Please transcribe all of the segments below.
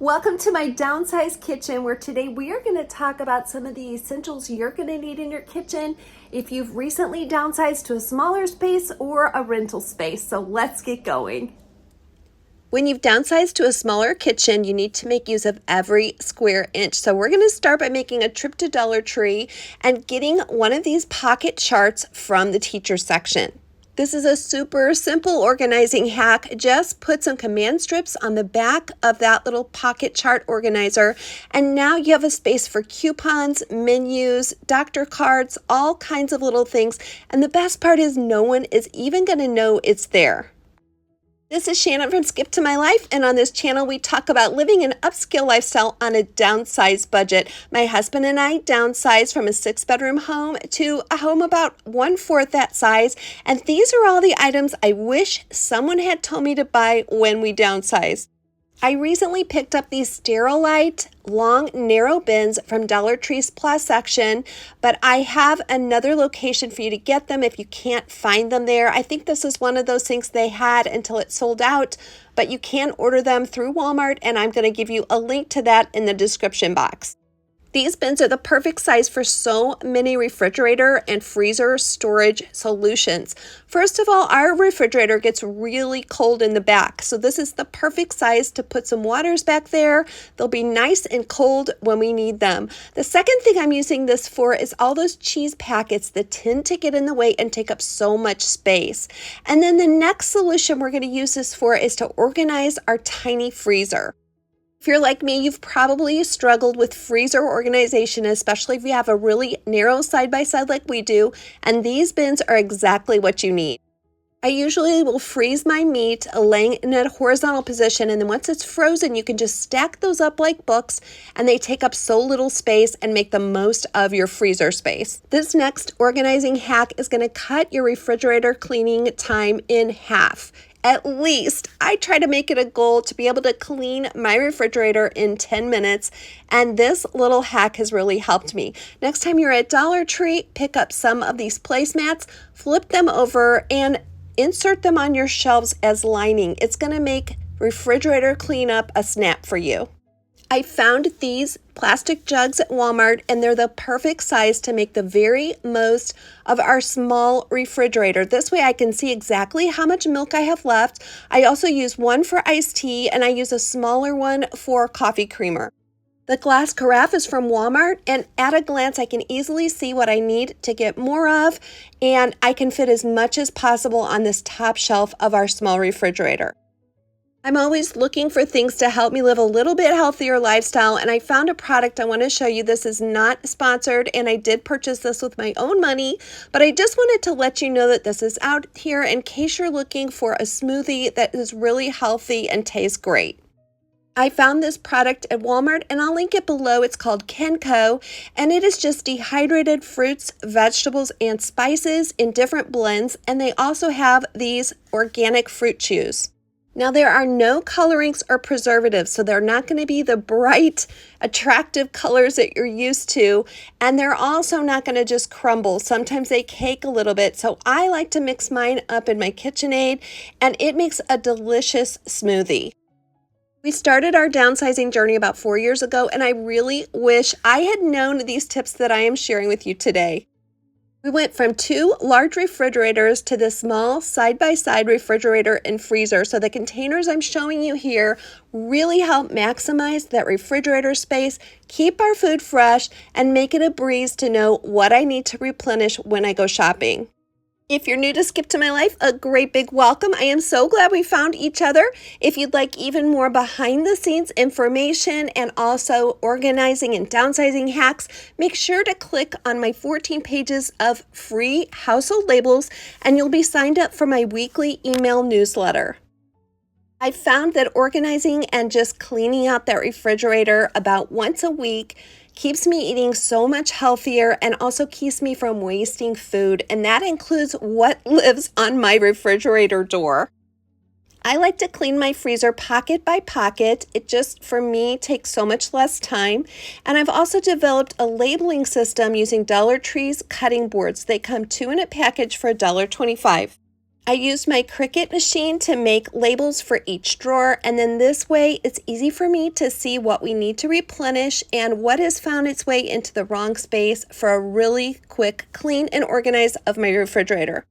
Welcome to my downsized kitchen, where today we are going to talk about some of the essentials you're going to need in your kitchen if you've recently downsized to a smaller space or a rental space. So let's get going. When you've downsized to a smaller kitchen, you need to make use of every square inch. So we're going to start by making a trip to Dollar Tree and getting one of these pocket charts from the teacher section. This is a super simple organizing hack. Just put some command strips on the back of that little pocket chart organizer, and now you have a space for coupons, menus, doctor cards, all kinds of little things. And the best part is no one is even going to know it's there. This is Shannon from Skip to My Life, and on this channel we talk about living an upscale lifestyle on a downsized budget. My husband and I downsized from a 6-bedroom home to a home about 1/4 that size, and these are all the items I wish someone had told me to buy when we downsized. I recently picked up these Sterilite long narrow bins from Dollar Tree's Plus section, but I have another location for you to get them if you can't find them there. I think this is one of those things they had until it sold out, but you can order them through Walmart, and I'm going to give you a link to that in the description box. These bins are the perfect size for so many refrigerator and freezer storage solutions. First of all, our refrigerator gets really cold in the back, so this is the perfect size to put some waters back there. They'll be nice and cold when we need them. The second thing I'm using this for is all those cheese packets that tend to get in the way and take up so much space. And then the next solution we're going to use this for is to organize our tiny freezer. If you're like me, you've probably struggled with freezer organization, especially if you have a really narrow side-by-side like we do, and these bins are exactly what you need. I usually will freeze my meat laying in a horizontal position, and then once it's frozen, you can just stack those up like books, and they take up so little space and make the most of your freezer space. This next organizing hack is going to cut your refrigerator cleaning time in half. At least I try to make it a goal to be able to clean my refrigerator in 10 minutes, and this little hack has really helped me. Next time you're at Dollar Tree, pick up some of these placemats, flip them over, and insert them on your shelves as lining. It's going to make refrigerator cleanup a snap for you. I found these plastic jugs at Walmart, and they're the perfect size to make the very most of our small refrigerator. This way I can see exactly how much milk I have left. I also use one for iced tea, and I use a smaller one for coffee creamer. The glass carafe is from Walmart, and at a glance I can easily see what I need to get more of, and I can fit as much as possible on this top shelf of our small refrigerator. I'm always looking for things to help me live a little bit healthier lifestyle, and I found a product I want to show you. This is not sponsored, and I did purchase this with my own money, but I just wanted to let you know that this is out here in case you're looking for a smoothie that is really healthy and tastes great. I found this product at Walmart, and I'll link it below. It's called Kenko, and it is just dehydrated fruits, vegetables, and spices in different blends, and they also have these organic fruit chews. Now, there are no colorings or preservatives, so they're not going to be the bright, attractive colors that you're used to, and they're also not going to just crumble. Sometimes they cake a little bit, so I like to mix mine up in my KitchenAid, and it makes a delicious smoothie. We started our downsizing journey about 4 years ago, and I really wish I had known these tips that I am sharing with you today. We went from 2 large refrigerators to this small side-by-side refrigerator and freezer. So the containers I'm showing you here really help maximize that refrigerator space, keep our food fresh, and make it a breeze to know what I need to replenish when I go shopping. If you're new to Skip to My Life, a great big welcome. I am so glad we found each other. If you'd like even more behind the scenes information and also organizing and downsizing hacks, make sure to click on my 14 pages of free household labels, and you'll be signed up for my weekly email newsletter. I found that organizing and just cleaning out that refrigerator about once a week keeps me eating so much healthier and also keeps me from wasting food, and that includes what lives on my refrigerator door. I like to clean my freezer pocket by pocket. It just, for me, takes so much less time. And I've also developed a labeling system using Dollar Tree's cutting boards. They come 2 in a package for $1.25. I used my Cricut machine to make labels for each drawer, and then this way it's easy for me to see what we need to replenish and what has found its way into the wrong space for a really quick clean and organize of my refrigerator.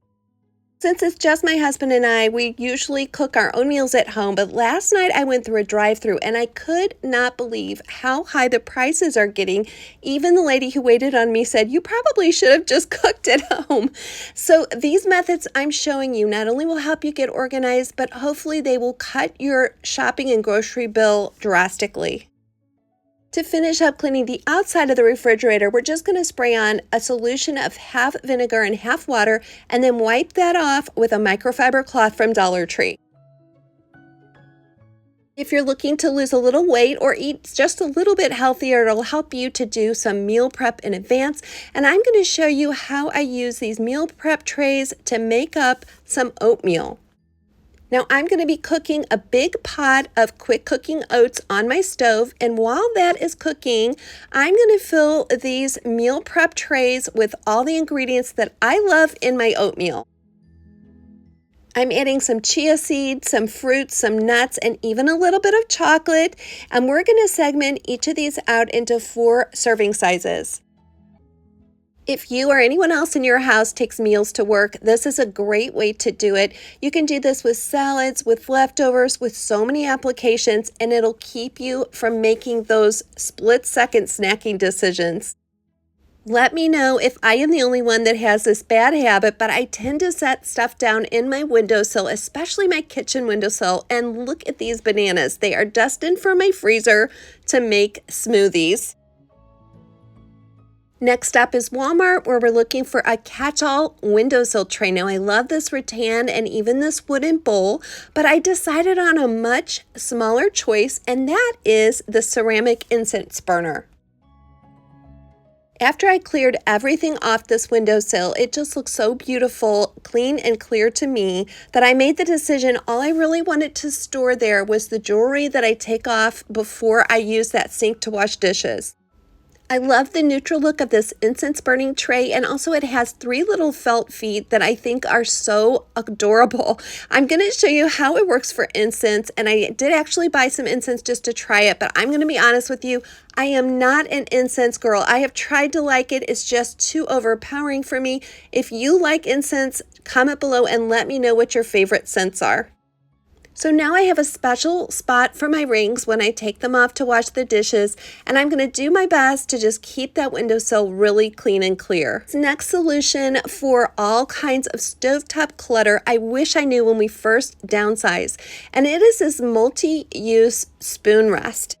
Since it's just my husband and I, we usually cook our own meals at home, but last night I went through a drive-thru and I could not believe how high the prices are getting. Even the lady who waited on me said, "You probably should have just cooked at home." So these methods I'm showing you not only will help you get organized, but hopefully they will cut your shopping and grocery bill drastically. To finish up cleaning the outside of the refrigerator, we're just going to spray on a solution of half vinegar and half water and then wipe that off with a microfiber cloth from Dollar Tree. If you're looking to lose a little weight or eat just a little bit healthier, it'll help you to do some meal prep in advance. And I'm going to show you how I use these meal prep trays to make up some oatmeal. Now I'm going to be cooking a big pot of quick cooking oats on my stove, and while that is cooking, I'm going to fill these meal prep trays with all the ingredients that I love in my oatmeal. I'm adding some chia seeds, some fruits, some nuts, and even a little bit of chocolate, and we're going to segment each of these out into 4 serving sizes. If you or anyone else in your house takes meals to work, this is a great way to do it. You can do this with salads, with leftovers, with so many applications, and it'll keep you from making those split-second snacking decisions. Let me know if I am the only one that has this bad habit, but I tend to set stuff down in my windowsill, especially my kitchen windowsill, and look at these bananas. They are destined for my freezer to make smoothies. Next up is Walmart, where we're looking for a catch-all windowsill tray. Now, I love this rattan and even this wooden bowl, but I decided on a much smaller choice, and that is the ceramic incense burner. After I cleared everything off this windowsill, it just looks so beautiful, clean and clear to me that I made the decision all I really wanted to store there was the jewelry that I take off before I use that sink to wash dishes. I love the neutral look of this incense burning tray, and also it has 3 little felt feet that I think are so adorable. I'm going to show you how it works for incense, and I did actually buy some incense just to try it, but I'm going to be honest with you, I am not an incense girl. I have tried to like it. It's just too overpowering for me. If you like incense, comment below and let me know what your favorite scents are. So now I have a special spot for my rings when I take them off to wash the dishes, and I'm going to do my best to just keep that windowsill really clean and clear. Next solution for all kinds of stovetop clutter I wish I knew when we first downsized, and it is this multi-use spoon rest.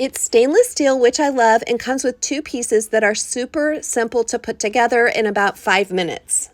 It's stainless steel, which I love, and comes with 2 pieces that are super simple to put together in about 5 minutes.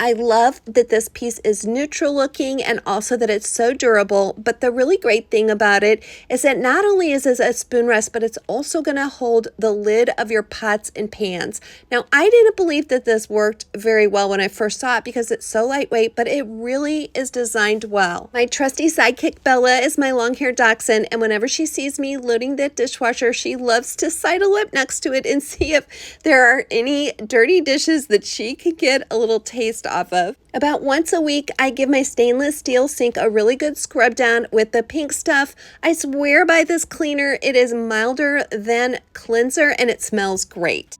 I love that this piece is neutral looking and also that it's so durable, but the really great thing about it is that not only is this a spoon rest, but it's also going to hold the lid of your pots and pans. Now, I didn't believe that this worked very well when I first saw it because it's so lightweight, but it really is designed well. My trusty sidekick Bella is my long-haired dachshund, and whenever she sees me loading that dishwasher, she loves to sidle up next to it and see if there are any dirty dishes that she can get a little taste off of. About once a week, I give my stainless steel sink a really good scrub down with the pink stuff. I swear by this cleaner, it is milder than cleanser and it smells great.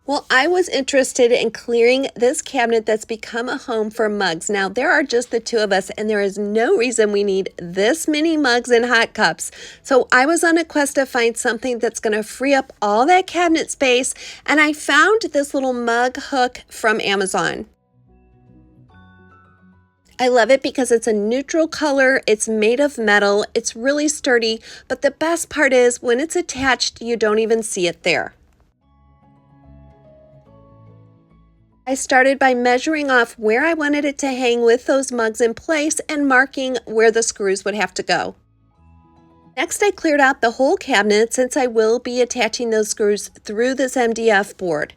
Well, I was interested in clearing this cabinet that's become a home for mugs. Now, there are just the 2 of us, and there is no reason we need this many mugs and hot cups. So I was on a quest to find something that's going to free up all that cabinet space, and I found this little mug hook from Amazon. I love it because it's a neutral color, it's made of metal, it's really sturdy, but the best part is when it's attached, you don't even see it there. I started by measuring off where I wanted it to hang with those mugs in place and marking where the screws would have to go. Next, I cleared out the whole cabinet since I will be attaching those screws through this MDF board.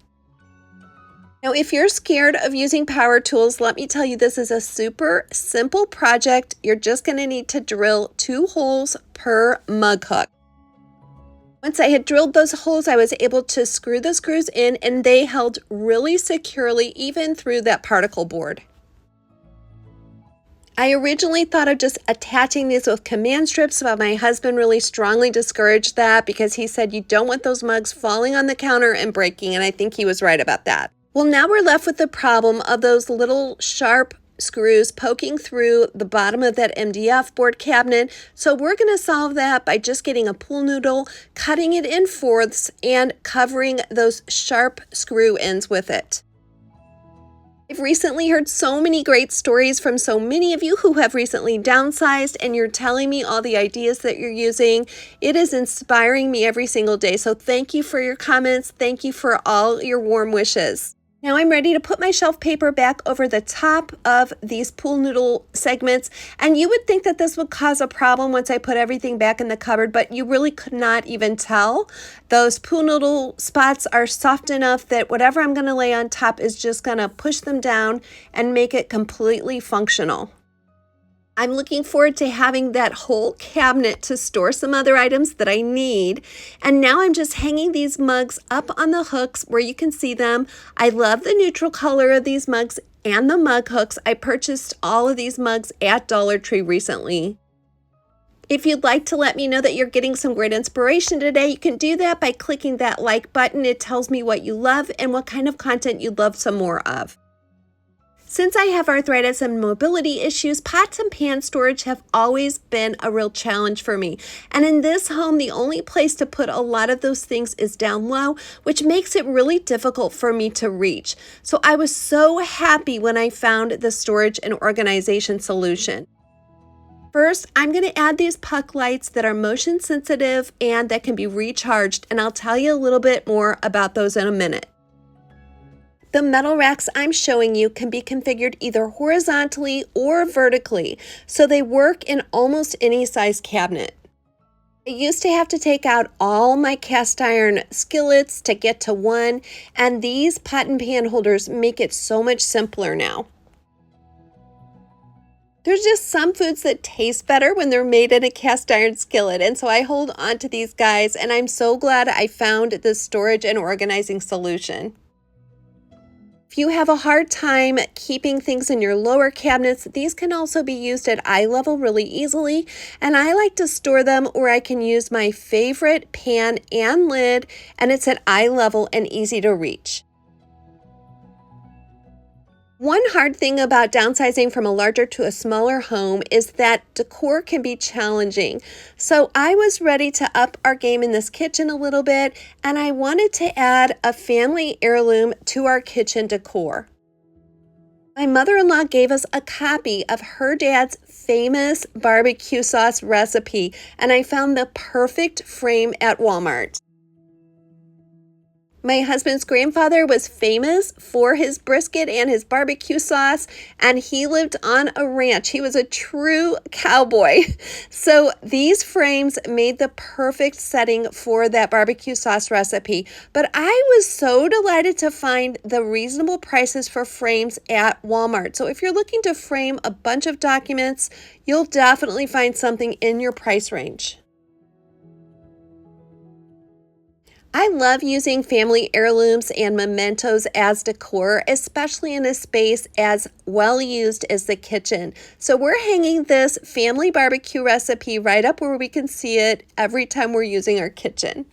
Now, if you're scared of using power tools, let me tell you this is a super simple project. You're just going to need to drill 2 holes per mug hook. Once I had drilled those holes, I was able to screw the screws in, and they held really securely even through that particle board. I originally thought of just attaching these with command strips, but my husband really strongly discouraged that because he said you don't want those mugs falling on the counter and breaking, and I think he was right about that. Well, now we're left with the problem of those little sharp screws poking through the bottom of that MDF board cabinet. So we're going to solve that by just getting a pool noodle, cutting it in fourths, and covering those sharp screw ends with it. I've recently heard so many great stories from so many of you who have recently downsized, and you're telling me all the ideas that you're using. It is inspiring me every single day. So thank you for your comments. Thank you for all your warm wishes. Now I'm ready to put my shelf paper back over the top of these pool noodle segments, and you would think that this would cause a problem once I put everything back in the cupboard, but you really could not even tell. Those pool noodle spots are soft enough that whatever I'm going to lay on top is just going to push them down and make it completely functional. I'm looking forward to having that whole cabinet to store some other items that I need. And now I'm just hanging these mugs up on the hooks where you can see them. I love the neutral color of these mugs and the mug hooks. I purchased all of these mugs at Dollar Tree recently. If you'd like to let me know that you're getting some great inspiration today, you can do that by clicking that like button. It tells me what you love and what kind of content you'd love some more of. Since I have arthritis and mobility issues, pots and pan storage have always been a real challenge for me. And in this home, the only place to put a lot of those things is down low, which makes it really difficult for me to reach. So I was so happy when I found the storage and organization solution. First, I'm going to add these puck lights that are motion sensitive and that can be recharged, and I'll tell you a little bit more about those in a minute. The metal racks I'm showing you can be configured either horizontally or vertically, so they work in almost any size cabinet. I used to have to take out all my cast iron skillets to get to one, and these pot and pan holders make it so much simpler now. There's just some foods that taste better when they're made in a cast iron skillet, and so I hold on to these guys, and I'm so glad I found this storage and organizing solution. If you have a hard time keeping things in your lower cabinets, these can also be used at eye level really easily, and I like to store them where I can use my favorite pan and lid, and it's at eye level and easy to reach. One hard thing about downsizing from a larger to a smaller home is that decor can be challenging. So I was ready to up our game in this kitchen a little bit, and I wanted to add a family heirloom to our kitchen decor. My mother-in-law gave us a copy of her dad's famous barbecue sauce recipe, and I found the perfect frame at Walmart. My husband's grandfather was famous for his brisket and his barbecue sauce, and he lived on a ranch. He was a true cowboy. So these frames made the perfect setting for that barbecue sauce recipe. But I was so delighted to find the reasonable prices for frames at Walmart. So if you're looking to frame a bunch of documents, you'll definitely find something in your price range. I love using family heirlooms and mementos as decor, especially in a space as well used as the kitchen. So we're hanging this family barbecue recipe right up where we can see it every time we're using our kitchen.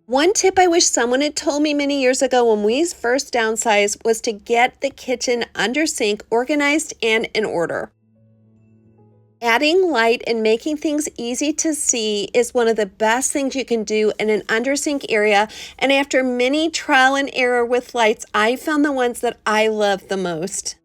One tip I wish someone had told me many years ago when we first downsized was to get the kitchen under sink, organized and in order. Adding light and making things easy to see is one of the best things you can do in an undersink area, and after many trial and error with lights, I found the ones that I love the most.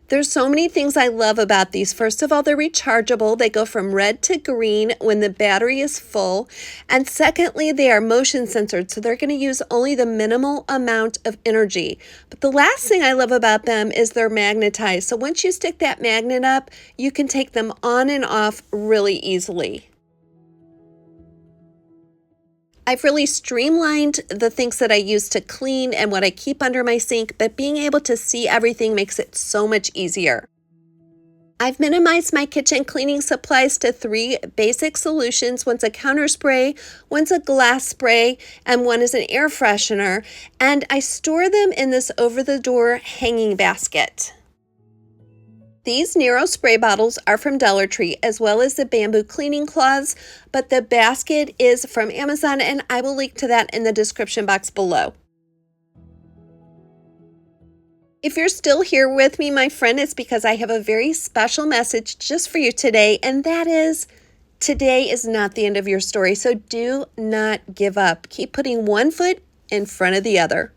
There's so many things I love about these. First of all, they're rechargeable. They go from red to green when the battery is full. And secondly, they are motion censored, so they're going to use only the minimal amount of energy. But the last thing I love about them is they're magnetized. So once you stick that magnet up, you can take them on and off really easily. I've really streamlined the things that I use to clean and what I keep under my sink, but being able to see everything makes it so much easier. I've minimized my kitchen cleaning supplies to 3 basic solutions. One's a counter spray, one's a glass spray, and one is an air freshener. And I store them in this over-the-door hanging basket. These narrow spray bottles are from Dollar Tree, as well as the bamboo cleaning cloths, but the basket is from Amazon, and I will link to that in the description box below. If you're still here with me, my friend, it's because I have a very special message just for you today, and that is, today is not the end of your story, so do not give up. Keep putting one foot in front of the other.